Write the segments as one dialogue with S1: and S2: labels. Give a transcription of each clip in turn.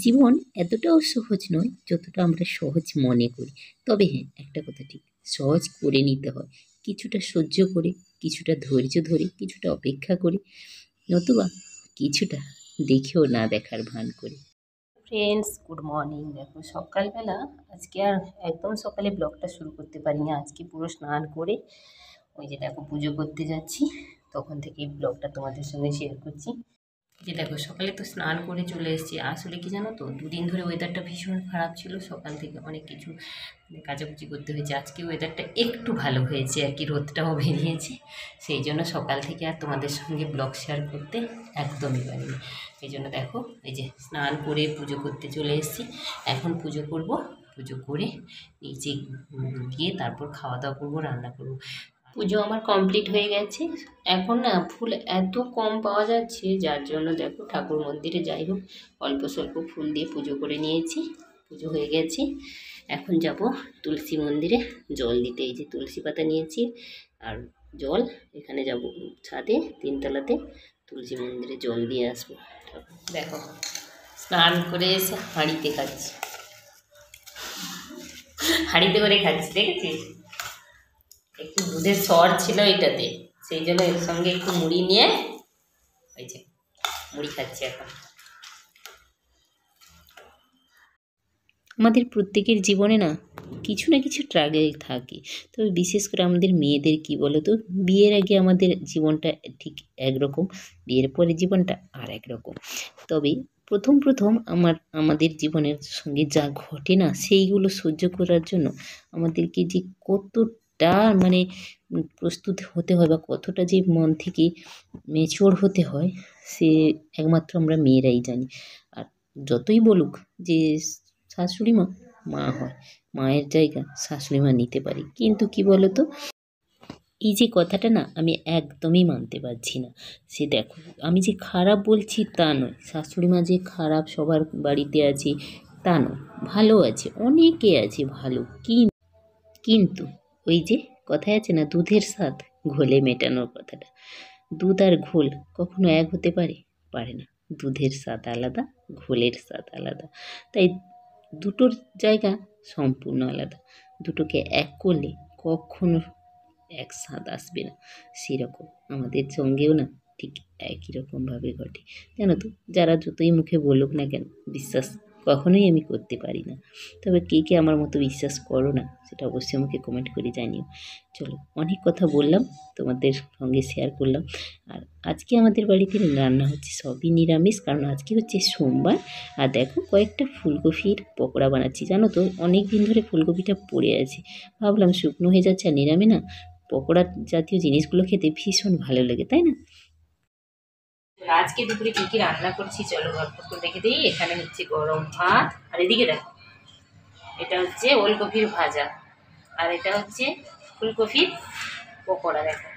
S1: জীবন এতটাও সহজ নয় যতটা আমরা সহজ মনে করি। তবে হ্যাঁ, একটা কথা ঠিক, সহজ করে নিতে হয়। কিছুটা সহ্য করে, কিছুটা ধৈর্য ধরে, কিছুটা অপেক্ষা করে, নতুবা কিছুটা দেখেও না দেখার ভান করে। Friends, good morning. দেখো সকালবেলা আজকে আর একদম সকালে ব্লগটা শুরু করতে পারিনি। আজকে পুরো স্নান করে ওই যে দেখো পুজো করতে যাচ্ছি, তখন থেকেই ব্লগটা তোমাদের সঙ্গে শেয়ার করছি। যে দেখো সকালে তো স্নান করে চলে এসেছি। আসলে কি জানো তো, দুদিন ধরে ওয়েদারটা ভীষণ খারাপ ছিল, সকাল থেকে অনেক কিছু কাচাকুচি করতে হয়েছে। আজকে ওয়েদারটা একটু ভালো হয়েছে আর কি, রোদটাও বেরিয়েছে। সেই জন্য সকাল থেকে আর তোমাদের সঙ্গে ব্লগ শেয়ার করতে একদমই পারিনি। এই জন্য দেখো এই যে স্নান করে পুজো করতে চলে এসেছি। এখন পুজো করব, পুজো করে নিচে গিয়ে তারপর খাওয়া দাওয়া করবো, রান্না করবো। পুজো আমার কমপ্লিট হয়ে গেছে। এখন না ফুল এত কম পাওয়া যাচ্ছে, যার জন্য দেখো ঠাকুর মন্দিরে যাই হোক অল্প স্বল্প ফুল দিয়ে পুজো করে নিয়েছি। পুজো হয়ে গেছে, এখন যাব তুলসী মন্দিরে জল দিতে। এই যে তুলসী পাতা নিয়েছি আর জল, এখানে যাব ছাদে 3তলাতে তুলসী মন্দিরে জল দিয়ে আসবো। দেখো স্নান করে এসে হাঁড়িতে খাচ্ছি, হাঁড়িতে করে খাচ্ছি, দেখেছিস? একটু দুধের সর ছিল এটাতে, সেই জন্য এর সঙ্গে একটু মুড়ি নিয়ে ওই যে মুড়ি খাচ্ছি এখন। আমাদের প্রত্যেকের জীবনে না কিছু না কিছু ট্রাগেল থাকে, তবে বিশেষ করে আমাদের মেয়েদের কি বলো তো, বিয়ের আগে আমাদের জীবনটা ঠিক একরকম, বিয়ের পরে জীবনটা আর একরকম। তবে প্রথম প্রথম আমাদের জীবনের সঙ্গে যা ঘটে না, সেইগুলো সহ্য করার জন্য আমাদেরকে যে কতটা মানে প্রস্তুত হতে হয়, বা কতটা যে মন থেকে মেচিওর হতে হয়, সে একমাত্র আমরা মেয়েরাই জানি। আর যতই বলুক যে শাশুড়ি মা মা হয়, মায়ের জায়গা শাশুড়ি মা নিতে পারি, কিন্তু কি বলতো, এই যে কথাটা না আমি একদমই মানতে পারছি না। সে দেখো আমি যে খারাপ বলছি তা নয়, শাশুড়ি মা যে খারাপ সবার বাড়িতে আছে তা নয়, ভালো আছে, অনেকে আছে ভালো, কিন্তু ওই যে কথায় আছে না, দুধের স্বাদ ঘোলে মেটানোর কথাটা, দুধ আর ঘোল কখনো এক হতে পারে? পারে না। দুধের স্বাদ আলাদা, ঘোলের স্বাদ আলাদা। তাই দুটোর জায়গা সম্পূর্ণ আলাদা। দুটোকে এক করলে কখনো এক স্বাদ আসবে না। সেরকম আমাদের সঙ্গেও না ঠিক একই রকমভাবে ঘটে। জানো তো, যারা যতই মুখে বলুক না কেন, বিশ্বাস কখনোই আমি করতে পারি না। তবে কে কে আমার মতো বিশ্বাস করো না, সেটা অবশ্যই আমাকে কমেন্ট করে জানিও। চলো, অনেক কথা বললাম, তোমাদের সঙ্গে শেয়ার করলাম। আর আজকে আমাদের বাড়িতে রান্না হচ্ছে সবই নিরামিষ, কারণ আজকে হচ্ছে সোমবার। আর দেখো কয়েকটা ফুলকপির পকোড়া বানাচ্ছি। জানো তো, অনেক দিন ধরে ফুলকপিটা পড়ে আছে, ভাবলাম শুকনো হয়ে যাচ্ছে আর নিরামে না পকোড়া জাতীয় জিনিসগুলো খেতে ভীষণ ভালো লাগে, তাই না? আজকে দুপুরে কী কী রান্না করছি চলো গল্প করে রেখে দিই। এখানে হচ্ছে গরম ভাত, আর এদিকে দেখো এটা হচ্ছে ওলকপির ভাজা, আর এটা হচ্ছে ফুলকপির পকোড়া। দেখো,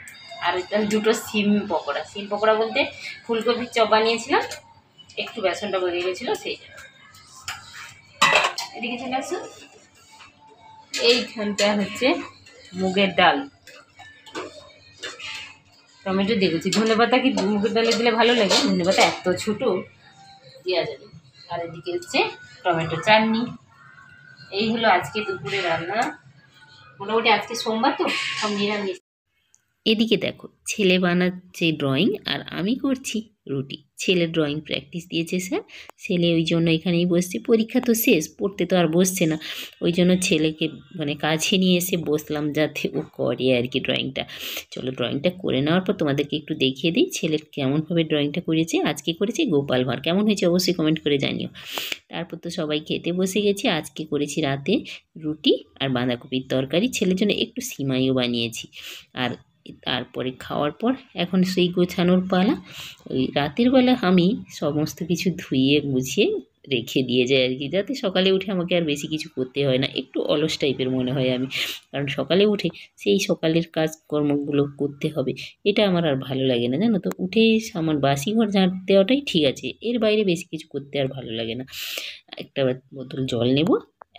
S1: আর এটা দুটো সিম পকোড়া। সিম পকোড়া বলতে ফুলকপির চপ বানিয়েছিলাম, একটু বেসনটা বেরিয়ে গেছিলো সেই জন্য। এদিকে চলে আসো, এইখানটা হচ্ছে মুগের ডাল, টমেটো দেখেছি, ধনে পাতা কি মুগের ডালে দিলে ভালো লাগে, ধনে পাতা এত ছোটো দেওয়া যাবে। আর এদিকে হচ্ছে টমেটো চাটনি। এই হলো আজকে দুপুরে রান্না। মোটামুটি আজকে সোমবার তো সব নিরামিষ। এদিকে দেখো ছেলে বানাচ্ছে ড্রয়িং, আর আমি করছি রুটি। ছেলে ড্রয়িং প্র্যাকটিস দিয়েছে স্যার, ছেলে ওই জন্য এখানেই বসছে। পরীক্ষা তো শেষ, পড়তে তো আর বসছে না, ওই জন্য ছেলেকে মানে কাছে নিয়ে এসে বসলাম যাতে ও করে আর কি ড্রয়িংটা। চলো ড্রয়িংটা করে নেওয়ার পর তোমাদেরকে একটু দেখিয়ে দিই ছেলের কেমনভাবে ড্রয়িংটা করেছে। আজকে করেছে গোপাল ভাঁড়, কেমন হয়েছে অবশ্যই কমেন্ট করে জানিও। তারপর তো সবাই খেতে বসে গেছি। আজকে করেছি রাতে রুটি আর বাঁধাকপির তরকারি, ছেলের জন্য একটু সিমাইও বানিয়েছি। আর তারপরে খাওয়ার পর এখন সেই গোছানোর পালা। ওই রাতের বেলা আমি সমস্ত কিছু ধুইয়ে গুছিয়ে রেখে দিয়ে যাই আর কি, যাতে সকালে উঠে আমাকে আর বেশি কিছু করতে হয় না। একটু অলস টাইপের মনে হয় আমি, কারণ সকালে উঠে সেই সকালের কাজকর্মগুলো করতে হবে, এটা আমার আর ভালো লাগে না। জানো তো, উঠে আমার বাসি ঘর ঝাঁট দেওয়াটাই ঠিক আছে, এর বাইরে বেশি কিছু করতে আর ভালো লাগে না। একটা বোতল জল নেব,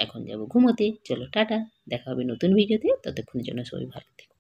S1: এখন যাব ঘুমোতে। চলো টাটা, দেখা হবে নতুন ভিডিওতে, ততক্ষণের জন্য সবাই ভালো থেকো।